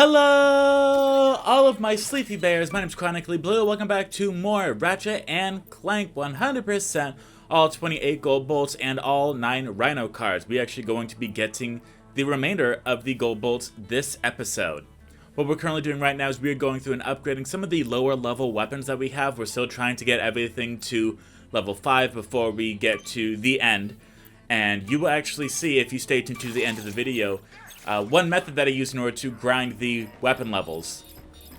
Hello, all of my sleepy bears. My name's Chronically Blue. Welcome back to more Ratchet and Clank 100%, all 28 gold bolts and all 9 rhino cards. We're actually going to be getting the remainder of the gold bolts this episode. What we're currently doing right now is we're going through and upgrading some of the lower level weapons that we have. We're still trying to get everything to level 5 before we get to the end. And you will actually see, if you stay tuned to the end of the video, one method that I use in order to grind the weapon levels.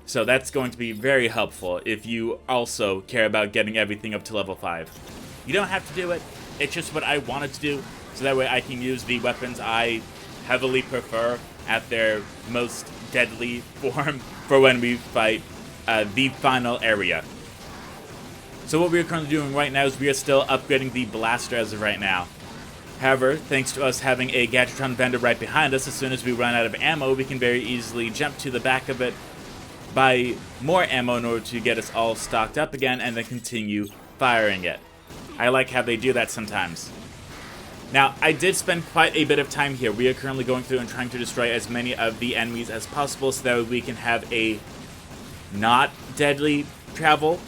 So that's going to be very helpful if you also care about getting everything up to level 5. You don't have to do it, it's just what I wanted to do, so that way I can use the weapons I heavily prefer at their most deadly form for when we fight the final area. So what we are currently doing right now is we are still upgrading the blaster as of right now. However, thanks to us having a Gadgetron vendor right behind us, as soon as we run out of ammo, we can very easily jump to the back of it, buy more ammo in order to get us all stocked up again, and then continue firing it. I like how they do that sometimes. Now, I did spend quite a bit of time here. We are currently going through and trying to destroy as many of the enemies as possible so that we can have a not deadly travel.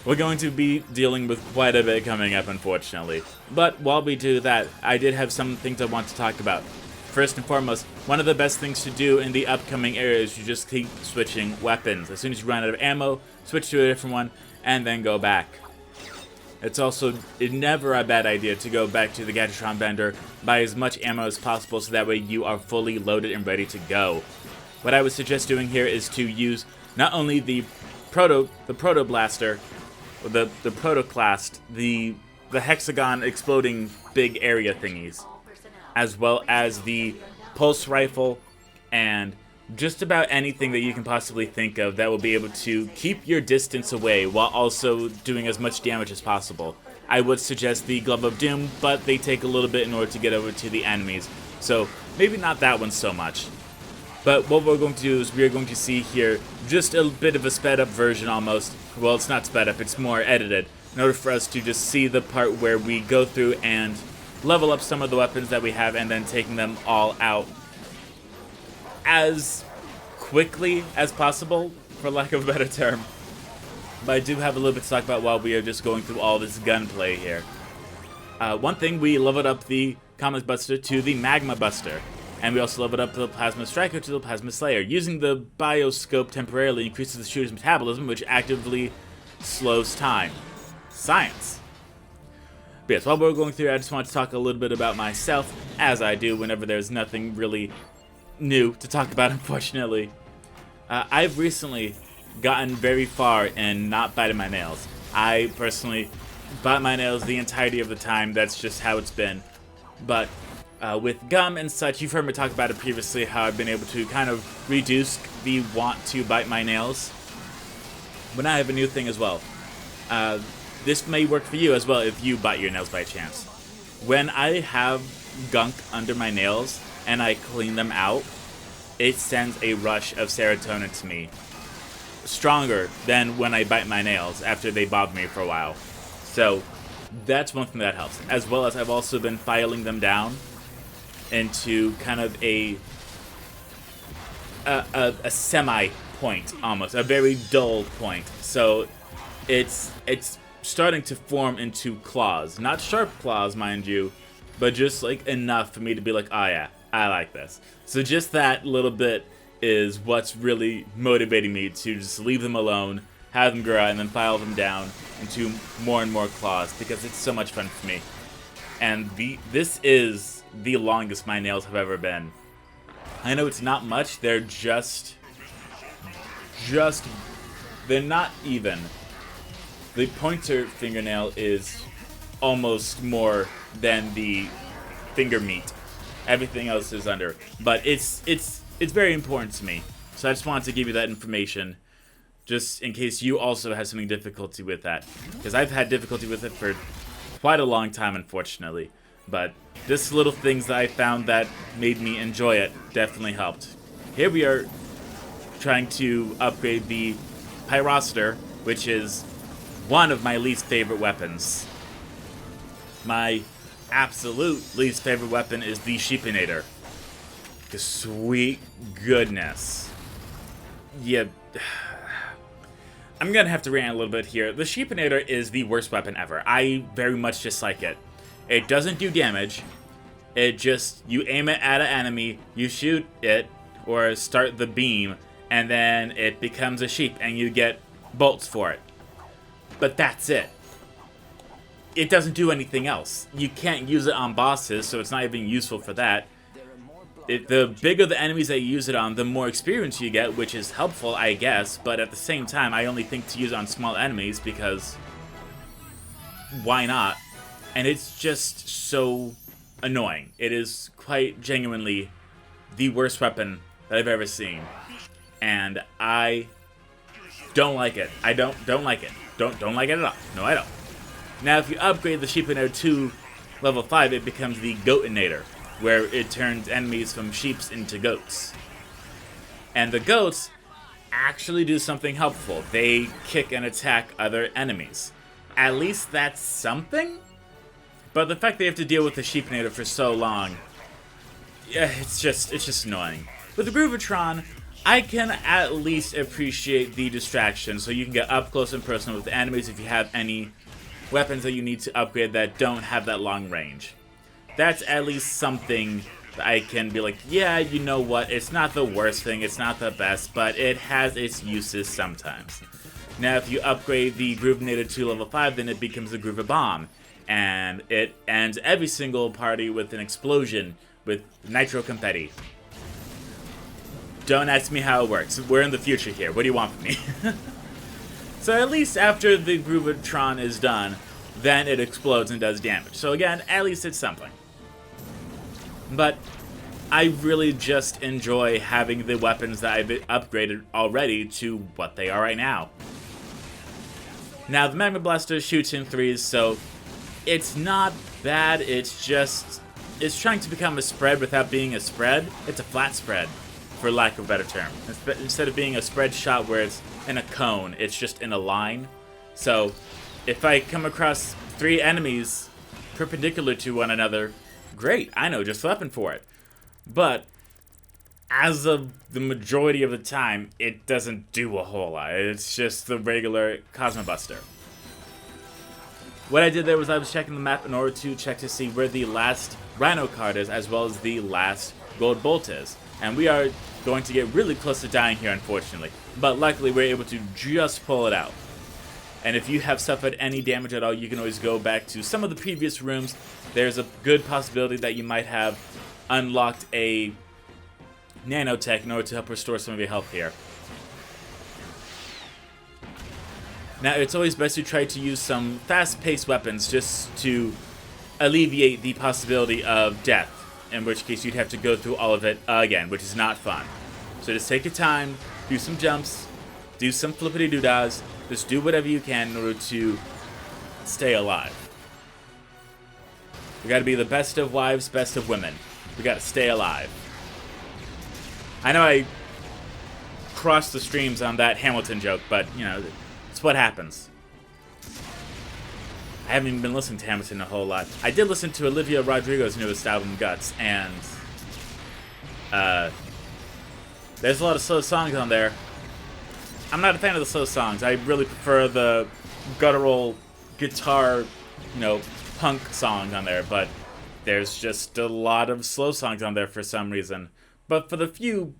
We're going to be dealing with quite a bit coming up, unfortunately. But while we do that, I did have some things I want to talk about. First and foremost, one of the best things to do in the upcoming area is you just keep switching weapons. As soon as you run out of ammo, switch to a different one, and then go back. It's also never a bad idea to go back to the Gadgetron vendor, buy as much ammo as possible so that way you are fully loaded and ready to go. What I would suggest doing here is to use not only the Proto Blaster, the Protoclast, the hexagon exploding big area thingies, as well as the pulse rifle and just about anything that you can possibly think of that will be able to keep your distance away while also doing as much damage as possible. I would suggest the Glove of Doom, but they take a little bit in order to get over to the enemies, so maybe not that one so much. But what we're going to do is we are going to see here just a bit of a sped up version almost. Well, it's not sped up, it's more edited, in order for us to just see the part where we go through and level up some of the weapons that we have and then taking them all out as quickly as possible, for lack of a better term. But I do have a little bit to talk about while we are just going through all this gunplay here. One thing, we leveled up the Comet Buster to the Magma Buster. And we also leveled up the Plasma Striker to the Plasma Slayer. Using the Bioscope temporarily increases the shooter's metabolism, which actively slows time. Science. But yes, while we're going through, I just want to talk a little bit about myself, as I do whenever there's nothing really new to talk about, unfortunately. I've recently gotten very far in not biting my nails. I personally bite my nails the entirety of the time. That's just how it's been. But with gum and such, you've heard me talk about it previously, how I've been able to kind of reduce the want to bite my nails. But now I have a new thing as well. This may work for you as well if you bite your nails by chance. When I have gunk under my nails and I clean them out, it sends a rush of serotonin to me. Stronger than when I bite my nails after they bother me for a while. So that's one thing that helps. As well as I've also been filing them down into kind of a semi point, almost a very dull point. So it's starting to form into claws, not sharp claws, mind you, but just like enough for me to be like, oh yeah, I like this. So just that little bit is what's really motivating me to just leave them alone, have them grow out, and then file them down into more and more claws, because it's so much fun for me. And this is the longest my nails have ever been. I know it's not much, they're they're not even. The pointer fingernail is almost more than the finger meat. Everything else is under. But it's very important to me. So I just wanted to give you that information, just in case you also have something difficulty with that. Because I've had difficulty with it for quite a long time, unfortunately. But just little things that I found that made me enjoy it definitely helped. Here we are trying to upgrade the Pyroster, which is one of my least favorite weapons. My absolute least favorite weapon is the Sheepinator. 'Cause sweet goodness. Yeah. I'm gonna have to rant a little bit here. The Sheepinator is the worst weapon ever. I very much dislike it. It doesn't do damage. It just, you aim it at an enemy, you shoot it, or start the beam, and then it becomes a sheep, and you get bolts for it. But that's it. It doesn't do anything else. You can't use it on bosses, so it's not even useful for that. The bigger the enemies that you use it on, the more experience you get, which is helpful, I guess, but at the same time, I only think to use it on small enemies, because why not? And it's just so annoying. It is quite genuinely the worst weapon that I've ever seen. And I don't like it. I don't like it. Don't like it at all. No, I don't. Now, if you upgrade the Sheepinator to level 5, it becomes the Goatinator, where it turns enemies from sheeps into goats. And the goats actually do something helpful. They kick and attack other enemies. At least that's something? But the fact they have to deal with the Sheepinator for so long, yeah, it's just annoying. With the Groovatron, I can at least appreciate the distraction, so you can get up close and personal with the enemies if you have any weapons that you need to upgrade that don't have that long range. That's at least something that I can be like, yeah, you know what, it's not the worst thing, it's not the best, but it has its uses sometimes. Now, if you upgrade the Groovinator to level 5, then it becomes the Groovabomb, and it ends every single party with an explosion with nitro confetti. Don't ask me how it works. We're in the future here. What do you want from me? So at least after the Groovatron is done, then it explodes and does damage. So again, at least it's something. But I really just enjoy having the weapons that I've upgraded already to what they are right now. Now, the Magma Blaster shoots in 3s, so it's not bad. It's just, it's trying to become a spread without being a spread. It's a flat spread, for lack of a better term. Instead of being a spread shot where it's in a cone, it's just in a line. So if I come across 3 enemies perpendicular to one another, great, I know just the weapon for it. But as of the majority of the time, it doesn't do a whole lot. It's just the regular Cosmobuster. What I did there was I was checking the map in order to check to see where the last Rhino card is, as well as the last Gold Bolt is. And we are going to get really close to dying here, unfortunately. But luckily, we're able to just pull it out. And if you have suffered any damage at all, you can always go back to some of the previous rooms. There's a good possibility that you might have unlocked a nanotech in order to help restore some of your health here. Now, it's always best to try to use some fast-paced weapons just to alleviate the possibility of death, in which case you'd have to go through all of it again, which is not fun. So just take your time, do some jumps, do some flippity-doo-dahs, just do whatever you can in order to stay alive. We gotta be the best of wives, best of women. We gotta stay alive. I know I crossed the streams on that Hamilton joke, but, you know, it's what happens. I haven't even been listening to Hamilton a whole lot. I did listen to Olivia Rodrigo's newest album, Guts, and there's a lot of slow songs on there. I'm not a fan of the slow songs. I really prefer the guttural guitar, you know, punk songs on there, but there's just a lot of slow songs on there for some reason. But for the few,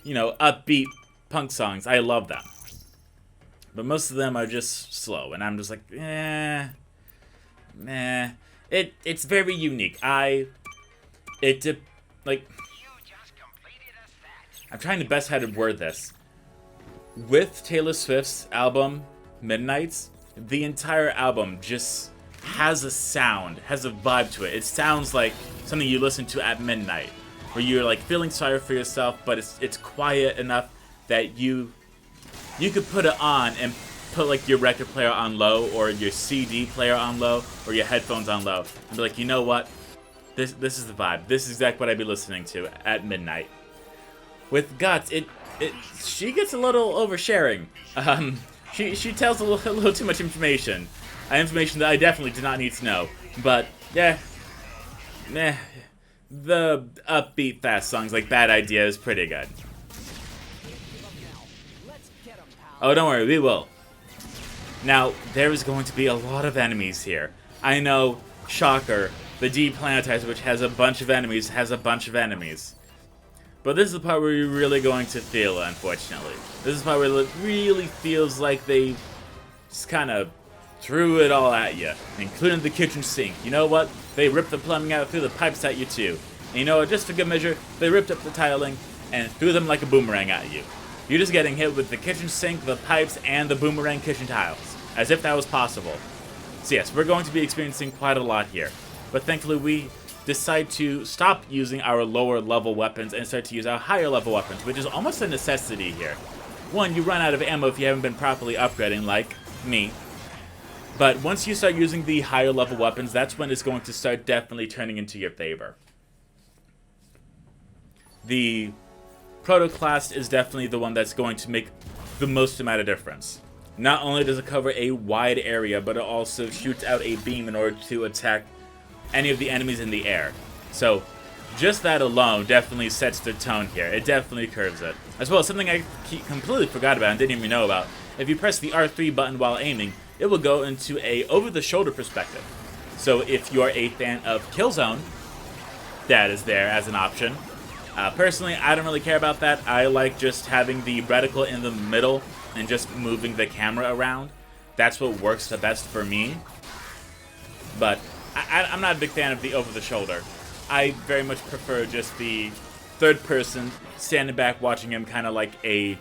you know, upbeat punk songs, I love them. But most of them are just slow, and I'm just like, meh. It's very unique. I'm trying to best how to word this. With Taylor Swift's album, Midnights, the entire album just has a sound, has a vibe to it. It sounds like something you listen to at midnight, where you're like feeling sorry for yourself, but it's quiet enough that you could put it on and put like your record player on low, or your CD player on low, or your headphones on low, and be like, you know what? This is the vibe. This is exactly what I'd be listening to at midnight. With Guts, she gets a little oversharing. She tells a little too much information. Information that I definitely did not need to know. But yeah, the upbeat fast songs like Bad Idea is pretty good. Oh, don't worry, we will. Now, there is going to be a lot of enemies here. I know, shocker, the deplanetizer, which has a bunch of enemies, has a bunch of enemies. But this is the part where you're really going to feel it, unfortunately. This is the part where it really feels like they just kind of threw it all at you, including the kitchen sink. You know what? They ripped the plumbing out, threw the pipes at you too. And you know what? Just for good measure, they ripped up the tiling and threw them like a boomerang at you. You're just getting hit with the kitchen sink, the pipes, and the boomerang kitchen tiles. As if that was possible. So yes, we're going to be experiencing quite a lot here. But thankfully we decide to stop using our lower level weapons and start to use our higher level weapons, which is almost a necessity here. One, you run out of ammo if you haven't been properly upgrading, like me. But once you start using the higher level weapons, that's when it's going to start definitely turning into your favor. The Proto-class is definitely the one that's going to make the most amount of difference. Not only does it cover a wide area, but it also shoots out a beam in order to attack any of the enemies in the air. So, just that alone definitely sets the tone here. It definitely curves it. As well as something I completely forgot about and didn't even know about. If you press the R3 button while aiming, it will go into a over-the-shoulder perspective. So if you're a fan of Killzone, that is there as an option. Personally, I don't really care about that. I like just having the reticle in the middle and just moving the camera around. That's what works the best for me. But I'm not a big fan of the over-the-shoulder. I very much prefer just the third person standing back watching him, kind of like a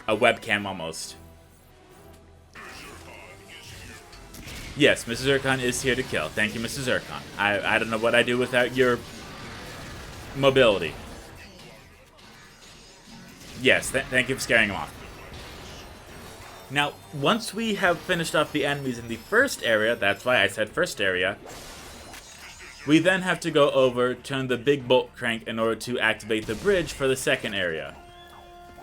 webcam almost. Yes, Mrs. Zircon is here to kill. Thank you, Mrs. Zircon. I don't know what I'd do without your mobility. Yes, thank you for scaring him off. Now, once we have finished off the enemies in the first area, that's why I said first area, we then have to go over, turn the big bolt crank in order to activate the bridge for the second area.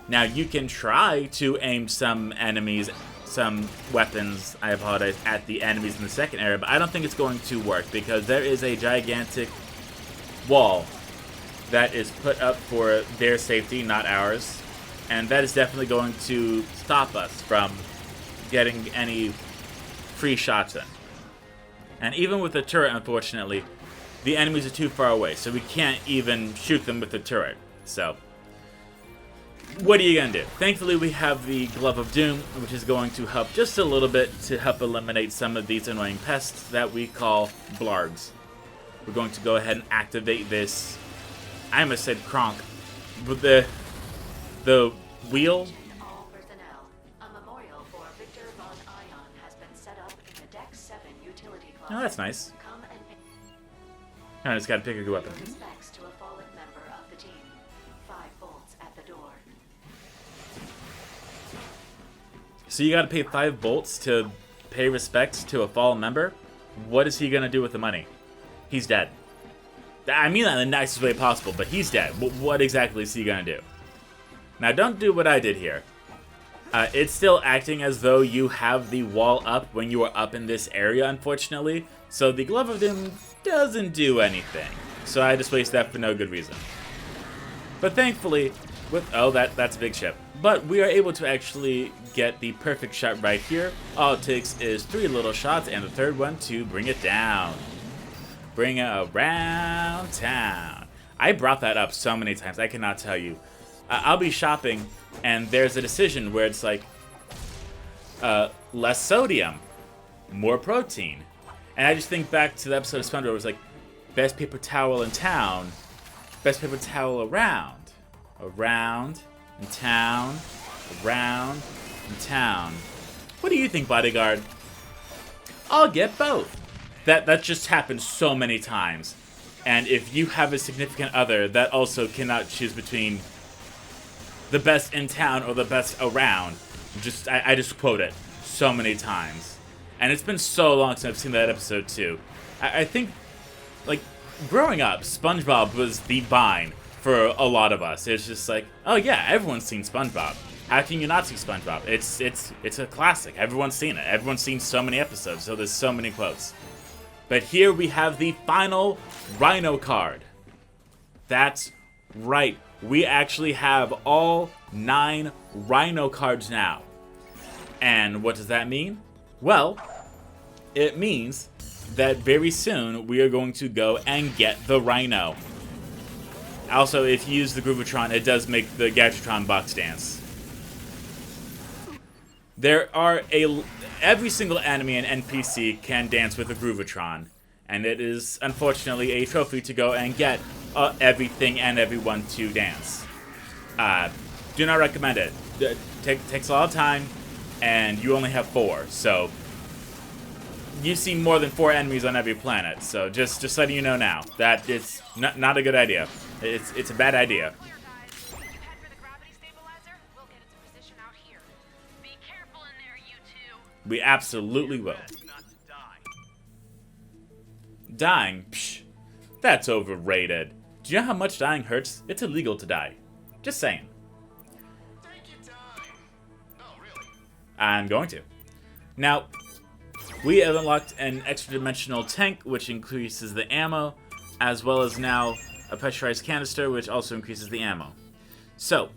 Now, you can try to aim some enemies, some weapons, I apologize, at the enemies in the second area, but I don't think it's going to work because there is a gigantic wall that is put up for their safety, not ours. And that is definitely going to stop us from getting any free shots in. And even with the turret, unfortunately, the enemies are too far away, so we can't even shoot them with the turret. So, what are you gonna do? Thankfully, we have the Glove of Doom, which is going to help just a little bit to help eliminate some of these annoying pests that we call blargs. We're going to go ahead and activate this, I almost said cronk, but the wheel. All personnel, a memorial for Victor von Ion has been set up in the Deck 7 utility closet. Oh, that's nice. Come and I just gotta pick a good weapon. pay respects to a fallen member of the team. 5 bolts at the door. So you gotta pay 5 bolts to pay respects to a fallen member? What is he gonna do with the money? He's dead. I mean that in the nicest way possible, but he's dead. What exactly is he gonna do? Now, don't do what I did here. It's still acting as though you have the wall up when you are up in this area, unfortunately. So the Glove of Doom doesn't do anything. So I just wasted that for no good reason. But thankfully, that's a big ship. But we are able to actually get the perfect shot right here. All it takes is 3 little shots and the third one to bring it down. Bring it around town. I brought that up so many times, I cannot tell you. I'll be shopping, and there's a decision where it's like, less sodium, more protein. And I just think back to the episode of SpongeBob where it was like, best paper towel in town, best paper towel around. Around, in town, around, in town. What do you think, bodyguard? I'll get both. That just happens so many times. And if you have a significant other that also cannot choose between the best in town or the best around, I just quote it so many times. And it's been so long since I've seen that episode too. I think, like, growing up, SpongeBob was the vine for a lot of us. It's just like, oh yeah, everyone's seen SpongeBob. How can you not see SpongeBob? It's a classic. Everyone's seen it. Everyone's seen so many episodes, so there's so many quotes. But here we have the final Rhino card. That's right. We actually have all 9 Rhino cards now. And what does that mean? Well, it means that very soon we are going to go and get the Rhino. Also, if you use the Groovatron, it does make the Gadgetron box dance. Every single enemy and NPC can dance with a Groovatron, and it is unfortunately a trophy to go and get everything and everyone to dance. Do not recommend it. Takes a lot of time, and you only have 4, so you see more than 4 enemies on every planet. So just letting you know now that it's not a good idea. It's a bad idea. We absolutely will. Dying? Psh, that's overrated. Do you know how much dying hurts? It's illegal to die. Just saying. I'm going to. Now, we have unlocked an extra dimensional tank, which increases the ammo, as well as now a pressurized canister, which also increases the ammo. So,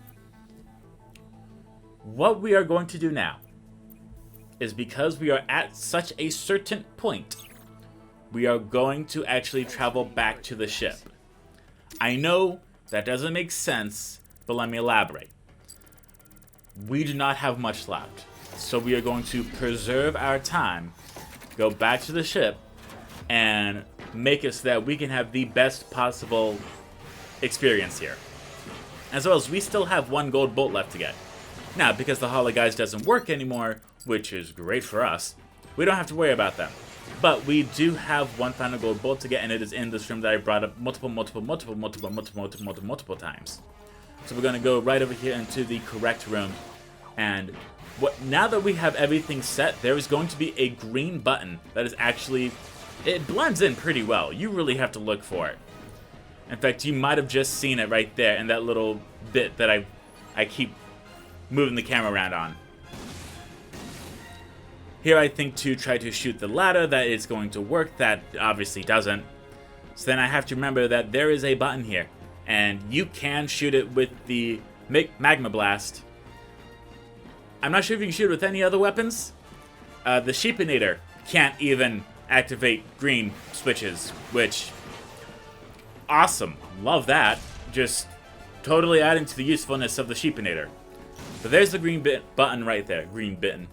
what we are going to do now is, because we are at such a certain point, we are going to actually travel back to the ship. I know that doesn't make sense, but let me elaborate. We do not have much left, so we are going to preserve our time, go back to the ship, and make it so that we can have the best possible experience here. As well as we still have 1 gold bolt left to get. Now, because the Hollow Guys doesn't work anymore, which is great for us, we don't have to worry about them. But we do have 1 final gold bolt to get, and it is in this room that I brought up multiple times. So we're going to go right over here into the correct room. And now that we have everything set, there is going to be a green button that is actually... It blends in pretty well. You really have to look for it. In fact, you might have just seen it right there in that little bit that I keep moving the camera around on. Here I think to try to shoot the ladder that is going to work. That obviously doesn't. So then I have to remember that there is a button here. And you can shoot it with the Magma Blast. I'm not sure if you can shoot it with any other weapons. The Sheepinator can't even activate green switches, which... Awesome. Love that. Just totally adding to the usefulness of the Sheepinator. But there's the green button right there. Green button.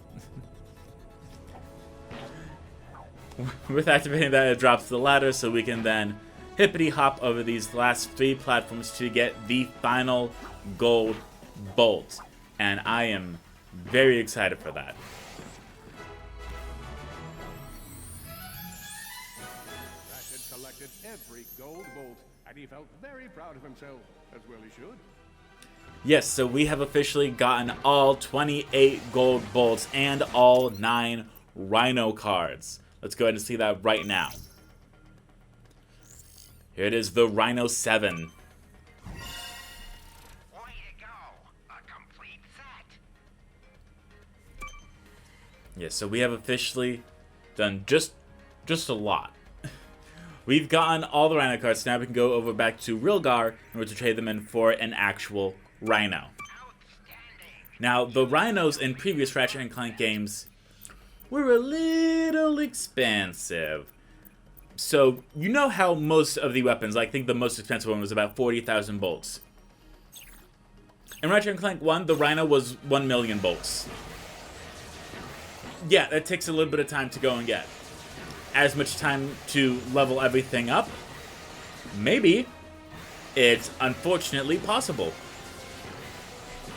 With activating that, it drops the ladder, so we can then hippity hop over these last 3 platforms to get the final gold bolt. And I am very excited for that. Ratchet collected every gold bolt, and he felt very proud of himself, as well he should. Yes, so we have officially gotten all 28 gold bolts and all 9 Rhino cards. Let's go ahead and see that right now. Here it is, the Rhino 7. Way to go! A complete set! Yes, so we have officially done just a lot. We've gotten all the Rhino cards. Now we can go over back to Rilgar in order to trade them in for an actual Rhino. Now, the Rhinos in previous Ratchet and Clank games were a little expensive. So, you know how most of the weapons, I think the most expensive one was about 40,000 bolts. In Ratchet and Clank 1, the Rhino was 1 million bolts. Yeah, that takes a little bit of time to go and get. As much time to level everything up? Maybe. It's unfortunately possible.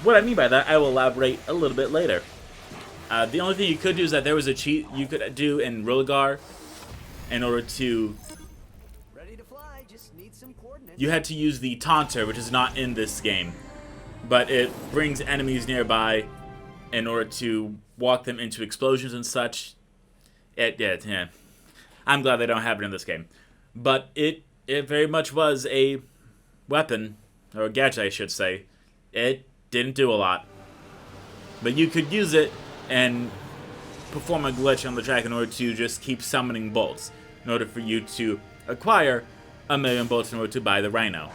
What I mean by that, I will elaborate a little bit later. The only thing you could do is that there was a cheat you could do in Rilgar in order to... Ready to fly, just need some coordinates. You had to use the Taunter, which is not in this game. But it brings enemies nearby in order to walk them into explosions and such. Yeah. I'm glad they don't have it in this game. But it very much was a weapon, or a gadget I should say. It didn't do a lot. But you could use it and perform a glitch on the track in order to just keep summoning bolts. in order for you to acquire 1,000,000 bolts in order to buy the Rhino.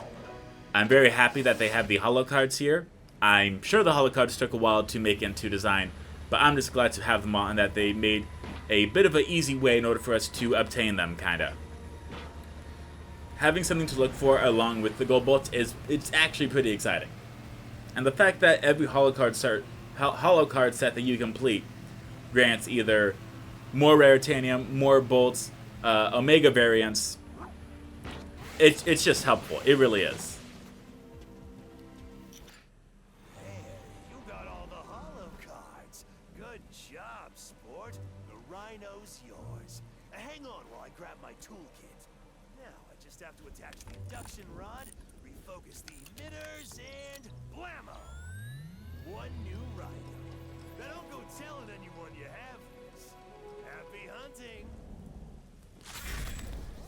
I'm very happy that they have the holo cards here. I'm sure the holo cards took a while to make into design, but I'm just glad to have them all and that they made a bit of an easy way in order for us to obtain them, kinda. Having something to look for along with the gold bolts it's actually pretty exciting. And the fact that every holo card set that you complete grants either more raritanium, more bolts, Omega variants, it's just helpful. It really is. You got all the holo cards. Good job, sport. The Rhino's yours. Hang on while I grab my toolkit. Now I just have to attach the induction rod, refocus the emitters, and blammo! One new Rhino. Now don't go telling anyone you have this. Happy hunting!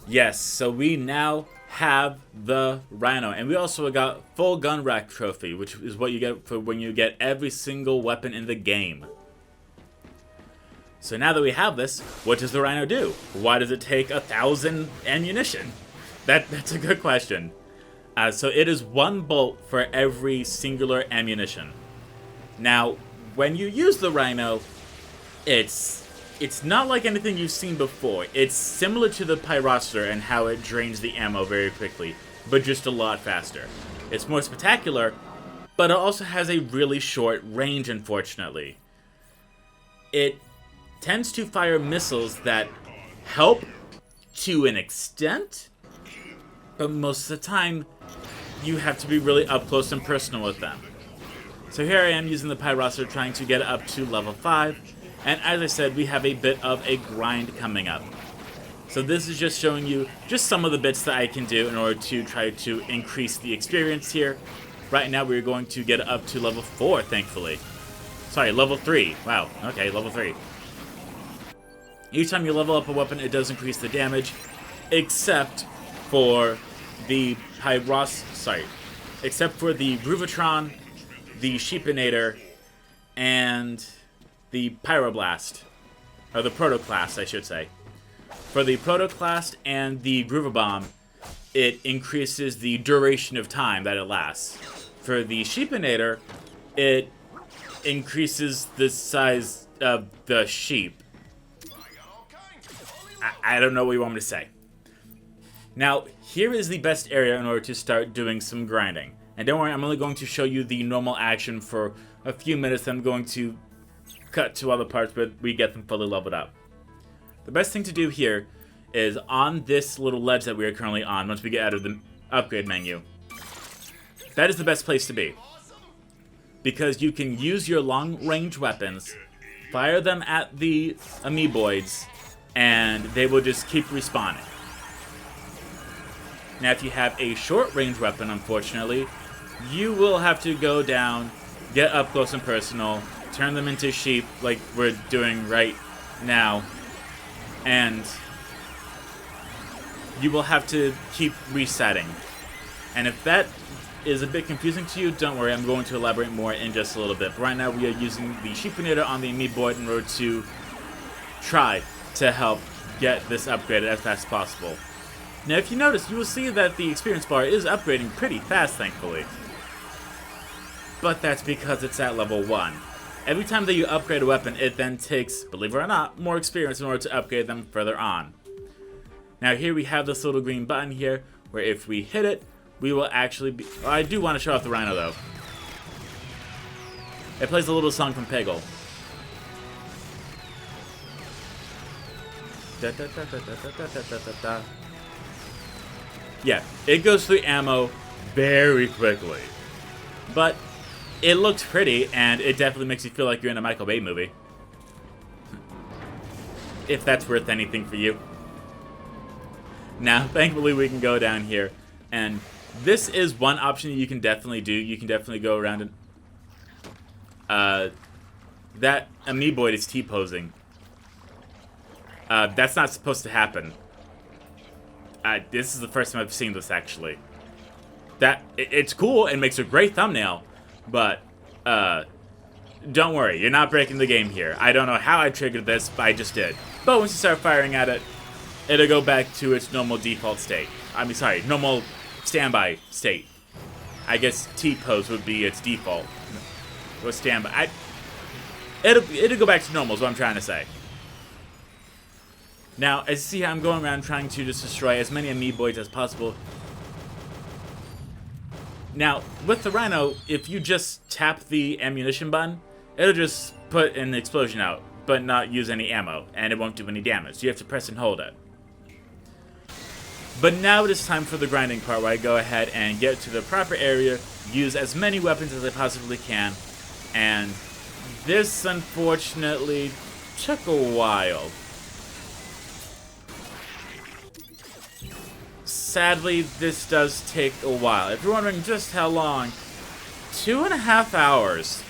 Yes, so we now have the Rhino, and we also got full gun rack trophy, which is what you get for when you get every single weapon in the game. So now that we have this, what does the Rhino do? Why does it take 1,000 ammunition? That's a good question. So it is 1 bolt for every singular ammunition. Now, when you use the Rhino, it's not like anything you've seen before. It's similar to the Pyroster and how it drains the ammo very quickly, but just a lot faster. It's more spectacular, but it also has a really short range, unfortunately. It tends to fire missiles that help to an extent, but most of the time, you have to be really up close and personal with them. So here I am using the Pyroster trying to get it up to level 5, and as I said, we have a bit of a grind coming up. So this is just showing you just some of the bits that I can do in order to try to increase the experience here. Right now we're going to get it up to level 4, thankfully. Sorry, level 3. Wow, okay, level 3. Each time you level up a weapon, it does increase the damage, except for the except for the Groovatron, the Sheepinator, and the Pyroblast, or the Protoclast, I should say. For the Protoclast and the Groovabomb, it increases the duration of time that it lasts. For the Sheepinator, it increases the size of the sheep. I don't know what you want me to say. Now, here is the best area in order to start doing some grinding. And don't worry, I'm only going to show you the normal action for a few minutes. I'm going to cut to other parts, but we get them fully leveled up. The best thing to do here is on this little ledge that we are currently on, once we get out of the upgrade menu. That is the best place to be. Because you can use your long-range weapons, fire them at the amoeboids, and they will just keep respawning. Now, if you have a short-range weapon, unfortunately, you will have to go down, get up close and personal, turn them into sheep like we're doing right now, and you will have to keep resetting. And if that is a bit confusing to you, don't worry, I'm going to elaborate more in just a little bit. But right now we are using the Sheepinator on the amoeboid in order to try to help get this upgraded as fast as possible. Now, if you notice, you will see that the experience bar is upgrading pretty fast, thankfully. But that's because it's at level 1. Every time that you upgrade a weapon, it then takes, believe it or not, more experience in order to upgrade them further on. Now here we have this little green button here, where if we hit it, we will actually be... Well, I do want to show off the Rhino, though. It plays a little song from Peggle. Yeah, it goes through ammo very quickly. But it looks pretty, and it definitely makes you feel like you're in a Michael Bay movie. If that's worth anything for you. Now, thankfully, we can go down here, and this is one option you can definitely do. You can definitely go around and... that amoeboid is T-posing. That's not supposed to happen. This is the first time I've seen this, actually. It's cool and makes a great thumbnail, but don't worry, you're not breaking the game here. I don't know how I triggered this, but I just did. But once you start firing at it, it'll go back to its normal default state. I mean, sorry, normal standby state. I guess T-pose would be its default. Or standby. It'll go back to normal is what I'm trying to say. Now, as you see, I'm going around trying to just destroy as many amoeboids as possible. Now, with the Rhino, if you just tap the ammunition button, it'll just put an explosion out, but not use any ammo, and it won't do any damage. You have to press and hold it. But now it is time for the grinding part, where I go ahead and get to the proper area, use as many weapons as I possibly can, and this, unfortunately, took a while. Sadly, this does take a while. If you're wondering just how long, 2.5 hours.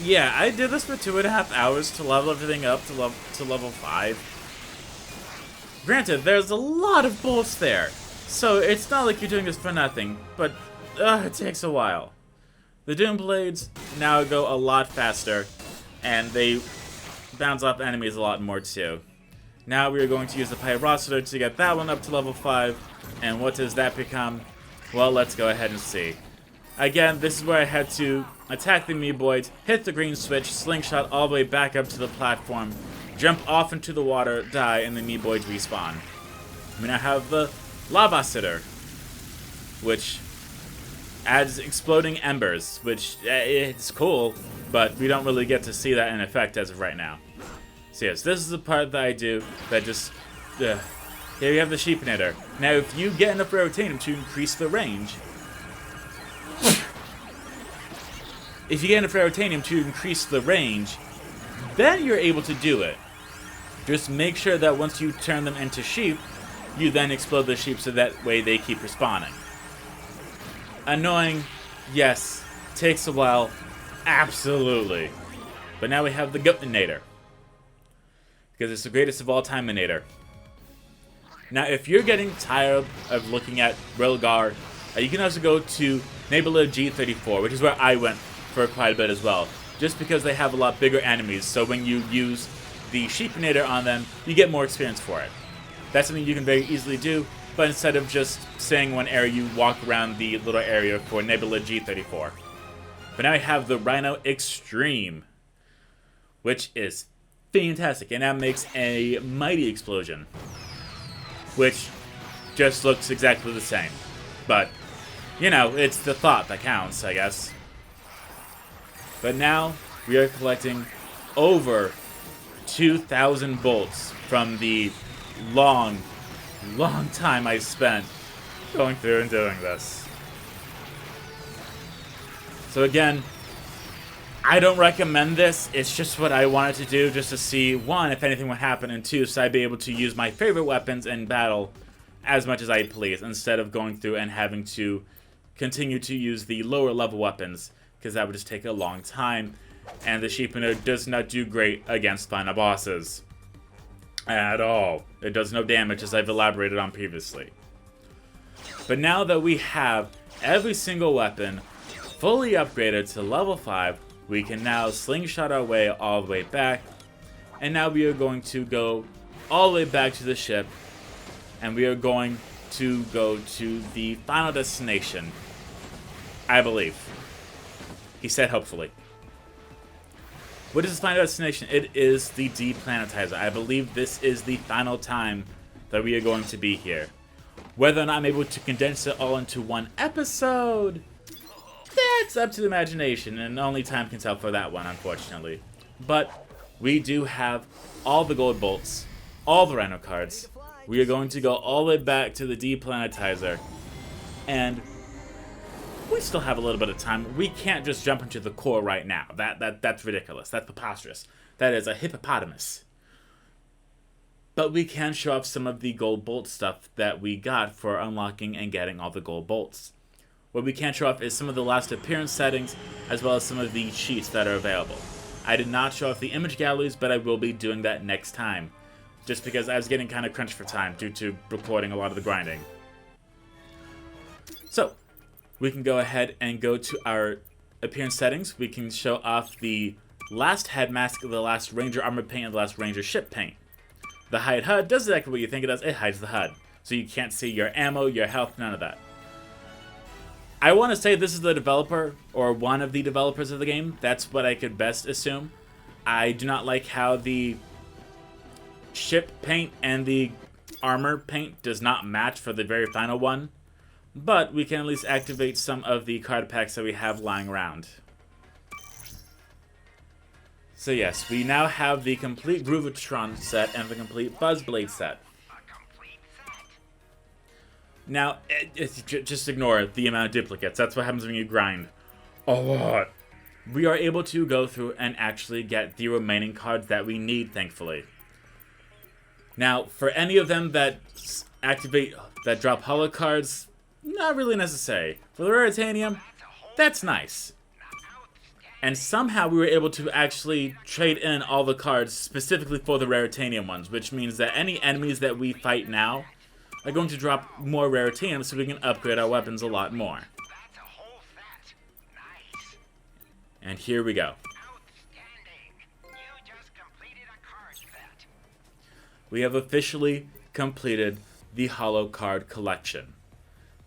Yeah, I did this for 2.5 hours to level everything up to level 5. Granted, there's a lot of bolts there, so it's not like you're doing this for nothing, but it takes a while. The Doom Blades now go a lot faster, and they bounce off enemies a lot more too. Now we are going to use the Pyrocitor to get that one up to level 5. And what does that become? Well, let's go ahead and see. Again, this is where I had to attack the amoeboids, hit the green switch, slingshot all the way back up to the platform, jump off into the water, die, and the amoeboids respawn. We now have the Lavasitor, which adds exploding embers, which it's cool, but we don't really get to see that in effect as of right now. So yes, this is the part that I do that just... Here you have the Sheepinator. Now if you get enough Rotanium to increase the range... If you get enough Rotanium to increase the range, then you're able to do it. Just make sure that once you turn them into sheep, you then explode the sheep so that way they keep respawning. Annoying, yes. Takes a while, absolutely. But now we have the Goatinator, because it's the greatest of all time Minator. Now, if you're getting tired of looking at Rilgar, you can also go to Nebula G34, which is where I went for quite a bit as well, just because they have a lot bigger enemies, so when you use the Sheepinator on them, you get more experience for it. That's something you can very easily do, but instead of just staying in one area, you walk around the little area for Nebula G34. But now we have the Rhino Extreme, which is fantastic, and that makes a mighty explosion, which just looks exactly the same. But, you know, it's the thought that counts, I guess. But now we are collecting over 2,000 bolts from the long time I spent going through and doing this. So again, I don't recommend this. It's just what I wanted to do, just to see, one, if anything would happen, and two, so I'd be able to use my favorite weapons in battle as much as I please, instead of going through and having to continue to use the lower level weapons, because that would just take a long time, and the Sheepinator does not do great against final bosses. At all. It does no damage, as I've elaborated on previously. But now that we have every single weapon fully upgraded to level 5, we can now slingshot our way all the way back, and now we are going to go all the way back to the ship, and we are going to go to the final destination, I believe. He said hopefully. What is the final destination? It is the Deplanetizer. I believe this is the final time that we are going to be here. Whether or not I'm able to condense it all into one episode, that's up to the imagination, and only time can tell for that one, unfortunately. But we do have all the gold bolts, all the Rhino cards. We are going to go all the way back to the Deplanetizer, and we still have a little bit of time. We can't just jump into the core right now. That's ridiculous. That's preposterous. That is a hippopotamus. But we can show off some of the gold bolt stuff that we got for unlocking and getting all the gold bolts. What we can show off is some of the last appearance settings, as well as some of the cheats that are available. I did not show off the image galleries, but I will be doing that next time, just because I was getting kind of crunched for time due to recording a lot of the grinding. So, we can go ahead and go to our appearance settings. We can show off the last head mask, the last ranger armor paint, and the last ranger ship paint. The hide HUD does exactly what you think it does. It hides the HUD. So you can't see your ammo, your health, none of that. I want to say this is the developer, or one of the developers of the game. That's what I could best assume. I do not like how the ship paint and the armor paint does not match for the very final one. But we can at least activate some of the card packs that we have lying around. So yes, we now have the complete Groovatron set and the complete Buzzblade set. Now, just ignore the amount of duplicates. That's what happens when you grind a lot. We are able to go through and actually get the remaining cards that we need, thankfully. Now, for any of them that that drop holo cards, not really necessary. For the Raritanium, that's nice. And somehow we were able to actually trade in all the cards specifically for the Raritanium ones, which means that any enemies that we fight now are going to drop more Raritanium so we can upgrade our weapons a lot more. And here we go. We have officially completed the holo card collection.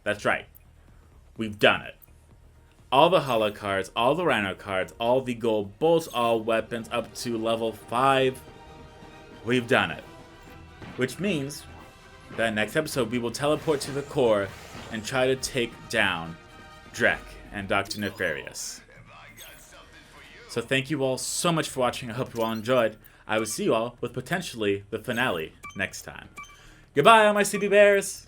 That's right. We've done it. All the holo cards, all the Rhino cards, all the gold bolts, all weapons up to level 5. We've done it. Which means that next episode we will teleport to the core and try to take down Drek and Dr. Nefarious. So thank you all so much for watching. I hope you all enjoyed. I will see you all with potentially the finale next time. Goodbye, all my CB Bears!